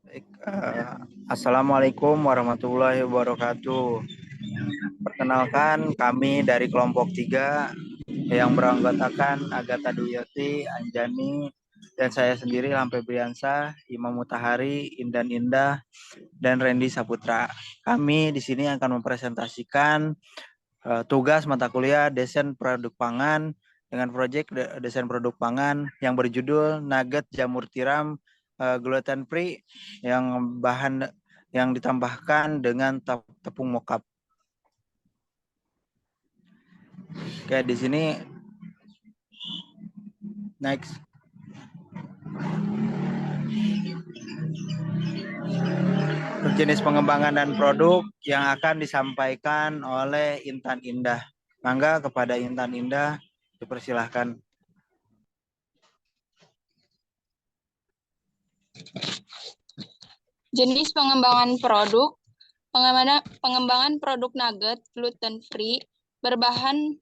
Baik, Assalamualaikum warahmatullahi wabarakatuh. Perkenalkan, kami dari kelompok 3 yang beranggotakan Agatha Duyati, Anjani, dan saya sendiri Lampe Briansa, Imam Mutahari, Indan Indah, dan Randy Saputra. Kami di sini akan mempresentasikan tugas mata kuliah desain produk pangan dengan proyek desain produk pangan yang berjudul Nugget Jamur Tiram gluten free yang bahan yang ditambahkan dengan tepung mokap. Oke, di sini next. Jenis pengembangan dan produk yang akan disampaikan oleh Intan Indah. Mangga kepada Intan Indah dipersilahkan. Jenis pengembangan produk, pengembangan produk nugget gluten free berbahan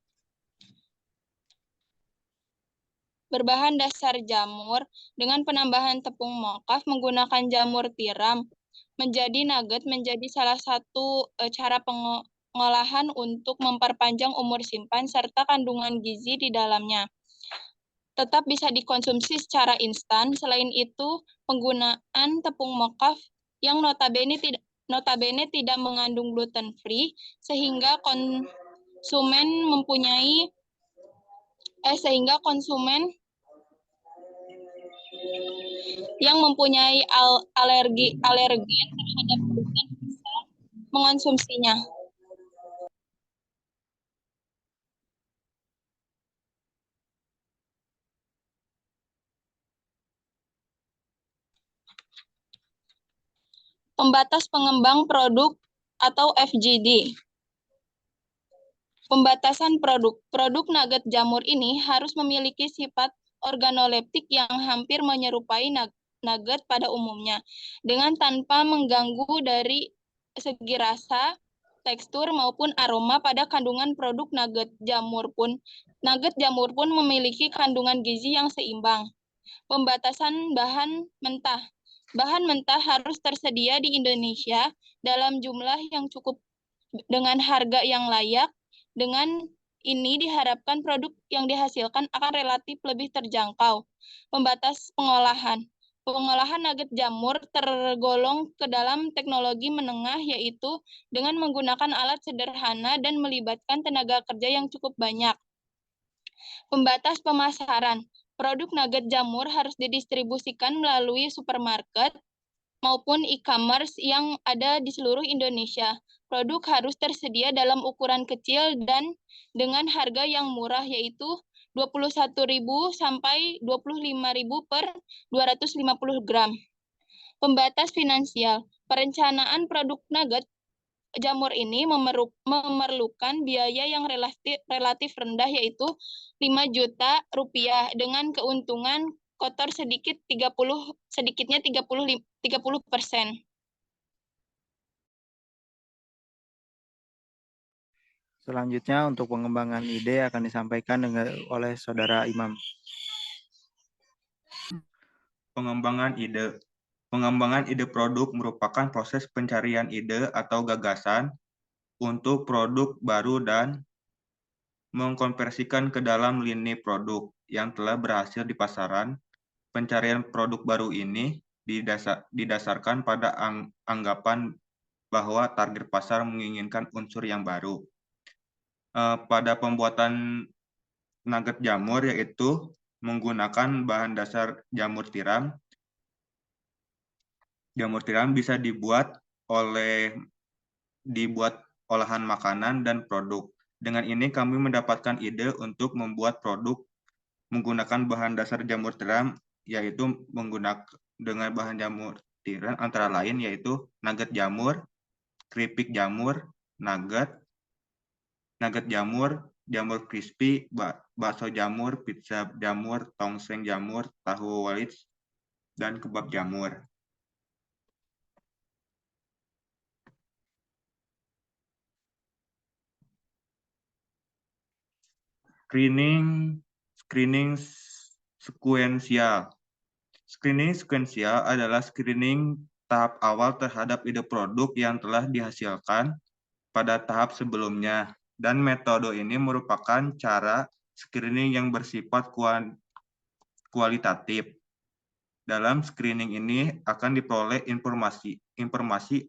dasar jamur dengan penambahan tepung mokaf menggunakan jamur tiram menjadi nugget menjadi salah satu cara pengolahan untuk memperpanjang umur simpan serta kandungan gizi di dalamnya. Tetap bisa dikonsumsi secara instan. Selain itu, penggunaan tepung mokaf yang notabene tidak mengandung gluten free sehingga konsumen yang mempunyai alergen terhadap gluten bisa mengonsumsinya. Pembatas pengembang produk atau FGD. Pembatasan produk. Produk nugget jamur ini harus memiliki sifat organoleptik yang hampir menyerupai nugget pada umumnya, dengan tanpa mengganggu dari segi rasa, tekstur, maupun aroma pada kandungan produk nugget jamur pun memiliki kandungan gizi yang seimbang. Pembatasan bahan mentah. Bahan mentah harus tersedia di Indonesia dalam jumlah yang cukup dengan harga yang layak. Dengan ini diharapkan produk yang dihasilkan akan relatif lebih terjangkau. Pembatas pengolahan. Pengolahan nugget jamur tergolong ke dalam teknologi menengah, yaitu dengan menggunakan alat sederhana dan melibatkan tenaga kerja yang cukup banyak. Pembatas pemasaran. Produk nugget jamur harus didistribusikan melalui supermarket maupun e-commerce yang ada di seluruh Indonesia. Produk harus tersedia dalam ukuran kecil dan dengan harga yang murah, yaitu 21.000 sampai 25.000 per 250 gram. Pembatas finansial. Perencanaan produk nugget jamur ini memerlukan biaya yang relatif rendah, yaitu 5 juta rupiah dengan keuntungan kotor sedikitnya 30%. Selanjutnya untuk pengembangan ide akan disampaikan oleh Saudara Imam. Pengembangan ide. Pengembangan ide produk merupakan proses pencarian ide atau gagasan untuk produk baru dan mengkonversikan ke dalam lini produk yang telah berhasil di pasaran. Pencarian produk baru ini didasarkan pada anggapan bahwa target pasar menginginkan unsur yang baru. Pada pembuatan nugget jamur, yaitu menggunakan bahan dasar jamur tiram. Jamur tiram bisa dibuat olahan makanan dan produk. Dengan ini kami mendapatkan ide untuk membuat produk menggunakan bahan dasar jamur tiram, yaitu menggunakan dengan bahan jamur tiram antara lain yaitu nugget jamur, keripik jamur, nugget jamur, jamur crispy, bakso jamur, pizza jamur, tongseng jamur, tahu walits, dan kebab jamur. Screening sekuensial. Screening sekuensial adalah screening tahap awal terhadap ide produk yang telah dihasilkan pada tahap sebelumnya. Dan metode ini merupakan cara screening yang bersifat kualitatif. Dalam screening ini akan diperoleh informasi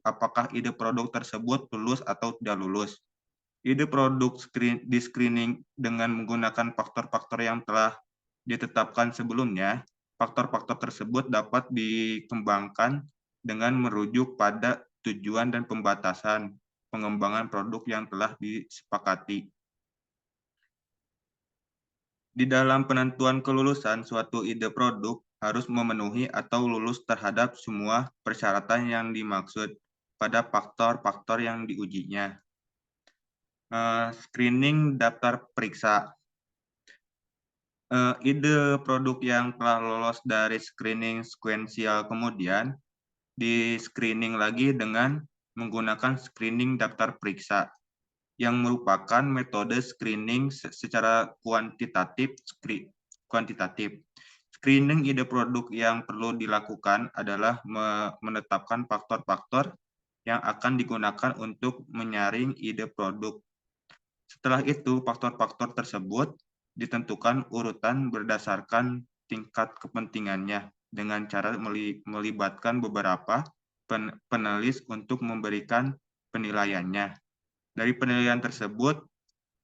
apakah ide produk tersebut lulus atau tidak lulus. Ide produk di screening dengan menggunakan faktor-faktor yang telah ditetapkan sebelumnya. Faktor-faktor tersebut dapat dikembangkan dengan merujuk pada tujuan dan pembatasan pengembangan produk yang telah disepakati. Di dalam penentuan kelulusan suatu ide produk harus memenuhi atau lulus terhadap semua persyaratan yang dimaksud pada faktor-faktor yang diujinya. Screening daftar periksa. Ide produk yang telah lolos dari screening sekuensial kemudian di-screening lagi dengan menggunakan screening daftar periksa yang merupakan metode screening secara kuantitatif. Screening ide produk yang perlu dilakukan adalah menetapkan faktor-faktor yang akan digunakan untuk menyaring ide produk. Setelah itu, faktor-faktor tersebut ditentukan urutan berdasarkan tingkat kepentingannya dengan cara melibatkan beberapa penulis untuk memberikan penilaiannya. Dari penilaian tersebut,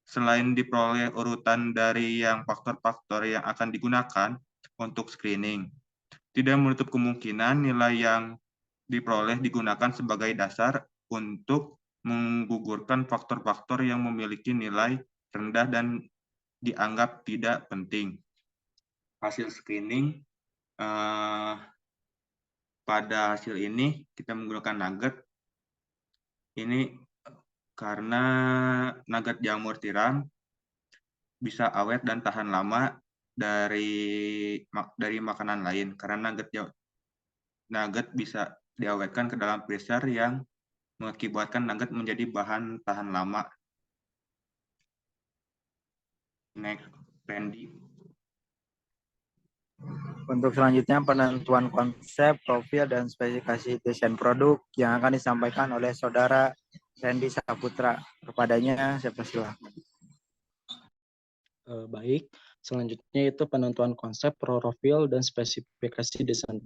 selain diperoleh urutan dari yang faktor-faktor yang akan digunakan untuk screening, tidak menutup kemungkinan nilai yang diperoleh digunakan sebagai dasar untuk menggugurkan faktor-faktor yang memiliki nilai rendah dan dianggap tidak penting. Hasil screening, pada hasil ini kita menggunakan nugget. Ini karena nugget jamur tiram bisa awet dan tahan lama dari makanan lain. Karena nugget bisa diawetkan ke dalam freezer yang mengakibatkan nugget menjadi bahan tahan lama. Next, Randy. Untuk selanjutnya penentuan konsep, profil, dan spesifikasi desain produk yang akan disampaikan oleh Saudara Randy Saputra. Kepadanya saya persilahkan. Baik, selanjutnya itu penentuan konsep, profil, dan spesifikasi desain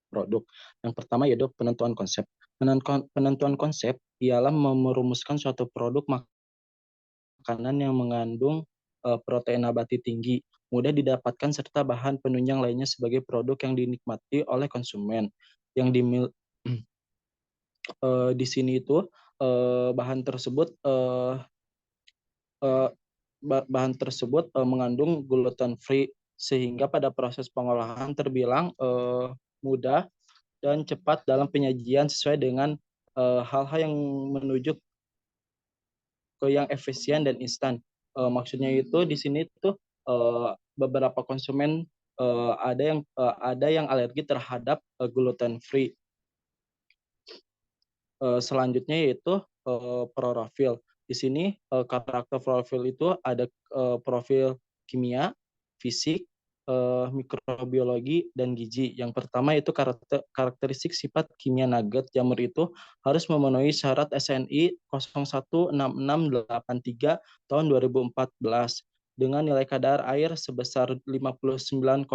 produk. Yang pertama yaitu penentuan konsep. Penentuan konsep ialah merumuskan suatu produk makanan yang mengandung protein nabati tinggi, mudah didapatkan serta bahan penunjang lainnya sebagai produk yang dinikmati oleh konsumen. Yang di sini itu bahan tersebut mengandung gluten free sehingga pada proses pengolahan terbilang mudah dan cepat dalam penyajian sesuai dengan hal-hal yang menuju ke yang efisien dan instan. Maksudnya itu di sini tuh beberapa konsumen ada yang alergi terhadap gluten free. Selanjutnya yaitu profil. Di sini karakter profil itu ada profil kimia, fisik, mikrobiologi, dan gizi. Yang pertama itu karakteristik sifat kimia nugget jamur itu harus memenuhi syarat SNI 016683 tahun 2014 dengan nilai kadar air sebesar 59,30%,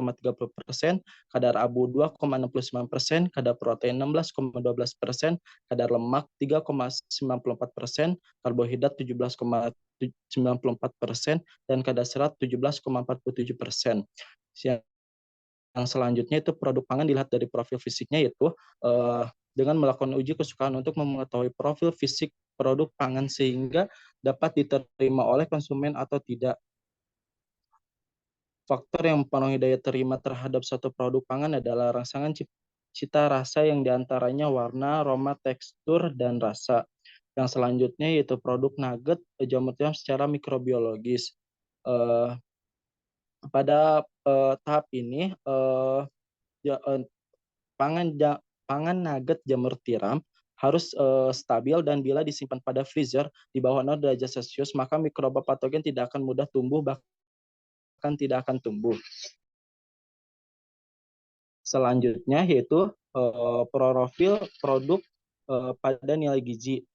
kadar abu 2,69%, kadar protein 16,12%, kadar lemak 3,94%, karbohidrat 17,94%, dan kadar serat 17,47%. Yang selanjutnya itu produk pangan dilihat dari profil fisiknya, yaitu dengan melakukan uji kesukaan untuk mengetahui profil fisik produk pangan sehingga dapat diterima oleh konsumen atau tidak. Faktor yang mempengaruhi daya terima terhadap suatu produk pangan adalah rangsangan cita rasa yang diantaranya warna, aroma, tekstur, dan rasa. Yang selanjutnya yaitu produk nugget jamur tiram secara mikrobiologis. Pada tahap ini pangan nugget jamur tiram harus stabil dan bila disimpan pada freezer di bawah 0 derajat Celcius maka mikroba patogen tidak akan mudah tumbuh bahkan tidak akan tumbuh. Selanjutnya yaitu profil produk pada nilai gizi,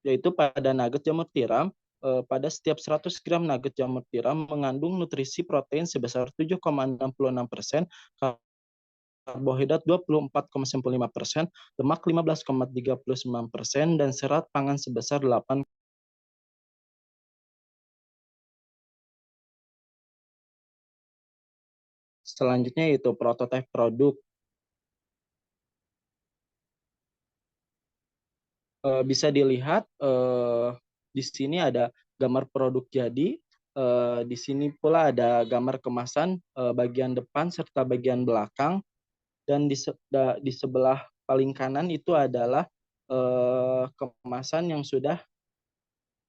yaitu pada nugget jamur tiram, pada setiap 100 gram nugget jamur tiram mengandung nutrisi protein sebesar 7,66%, karbohidrat 24,95%, lemak 15,39%, dan serat pangan sebesar 8. Selanjutnya yaitu prototipe produk. Bisa dilihat di sini ada gambar produk jadi, di sini pula ada gambar kemasan bagian depan serta bagian belakang, dan di sebelah paling kanan itu adalah kemasan yang sudah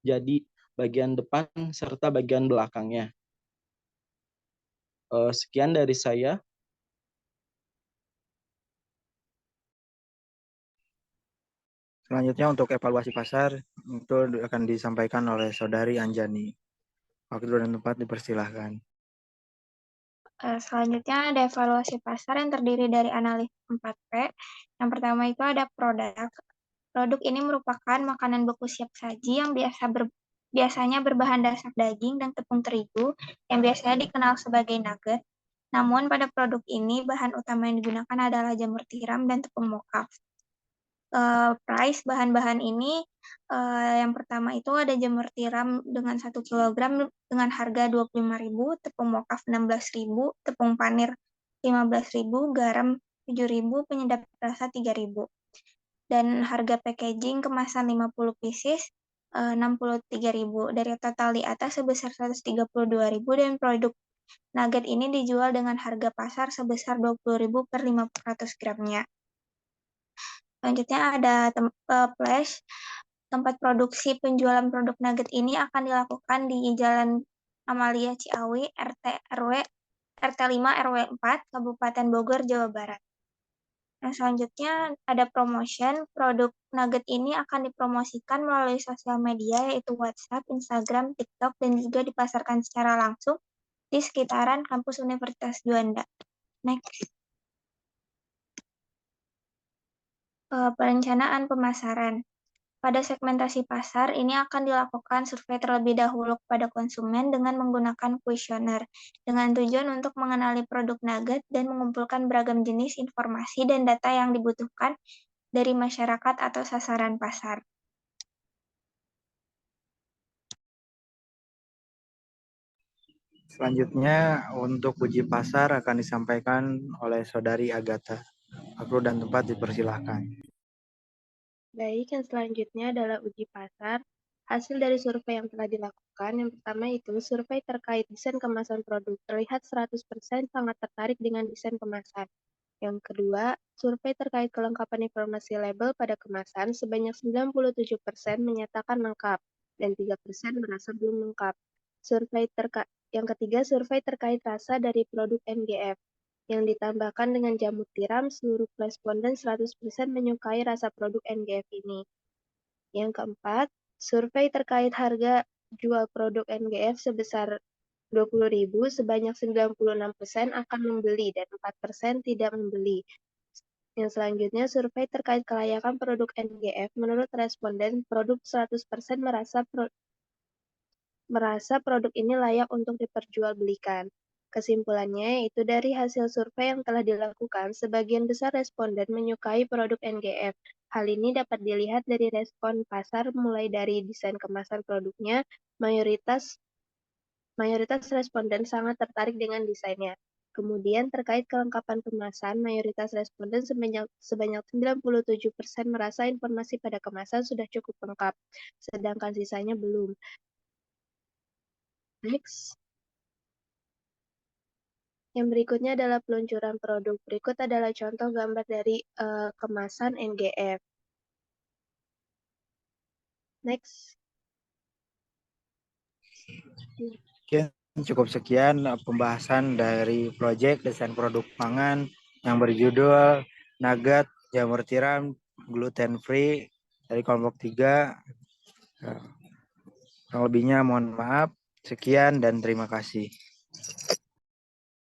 jadi bagian depan serta bagian belakangnya. Sekian dari saya. Selanjutnya untuk evaluasi pasar itu akan disampaikan oleh Saudari Anjani. Waktu dan tempat dipersilahkan. Selanjutnya ada evaluasi pasar yang terdiri dari analis 4P. Yang pertama itu ada produk. Produk ini merupakan makanan beku siap saji yang biasanya berbahan dasar daging dan tepung terigu yang biasanya dikenal sebagai nugget. Namun pada produk ini bahan utama yang digunakan adalah jamur tiram dan tepung mocha. Price bahan-bahan ini yang pertama itu ada jamur tiram dengan 1 kg dengan harga 25.000, tepung mocha 16.000, tepung panir 15.000, garam 7.000, penyedap rasa 3.000. Dan harga packaging kemasan 50 pieces 63.000. Dari total di atas sebesar 132.000, dan produk nugget ini dijual dengan harga pasar sebesar 20.000 per 500 gramnya. Selanjutnya ada flash. Tempat produksi penjualan produk nugget ini akan dilakukan di Jalan Amalia Ciawi, RT 5 RW 4, Kabupaten Bogor, Jawa Barat. Nah, selanjutnya ada promotion. Produk nugget ini akan dipromosikan melalui sosial media yaitu WhatsApp, Instagram, TikTok, dan juga dipasarkan secara langsung di sekitaran kampus Universitas Juanda. Next. Perencanaan pemasaran. Pada segmentasi pasar, ini akan dilakukan survei terlebih dahulu kepada konsumen dengan menggunakan kuesioner, dengan tujuan untuk mengenali produk nugget dan mengumpulkan beragam jenis informasi dan data yang dibutuhkan dari masyarakat atau sasaran pasar. Selanjutnya untuk uji pasar akan disampaikan oleh Saudari Agatha. Waktu dan tempat dipersilahkan. Baik, yang selanjutnya adalah uji pasar. Hasil dari survei yang telah dilakukan, yang pertama itu survei terkait desain kemasan produk. Terlihat 100% sangat tertarik dengan desain kemasan. Yang kedua, survei terkait kelengkapan informasi label pada kemasan sebanyak 97% menyatakan lengkap dan 3% merasa belum lengkap. Yang ketiga, survei terkait rasa dari produk NGF. Yang ditambahkan dengan jamur tiram, seluruh responden 100% menyukai rasa produk NGF ini. Yang keempat, survei terkait harga jual produk NGF sebesar 20.000, sebanyak 96% akan membeli dan 4% tidak membeli. Yang selanjutnya, survei terkait kelayakan produk NGF. Menurut responden, produk 100% merasa produk ini layak untuk diperjualbelikan. Kesimpulannya, yaitu dari hasil survei yang telah dilakukan, sebagian besar responden menyukai produk NGF. Hal ini dapat dilihat dari respon pasar mulai dari desain kemasan produknya, mayoritas responden sangat tertarik dengan desainnya. Kemudian terkait kelengkapan kemasan, mayoritas responden sebanyak 97% merasa informasi pada kemasan sudah cukup lengkap, sedangkan sisanya belum. Next. Yang berikutnya adalah peluncuran produk. Berikut adalah contoh gambar dari kemasan NGF. Next. Cukup sekian pembahasan dari proyek desain produk pangan yang berjudul Nugget Jamur Tiram Gluten Free dari kelompok 3. Yang lebihnya mohon maaf. Sekian dan terima kasih.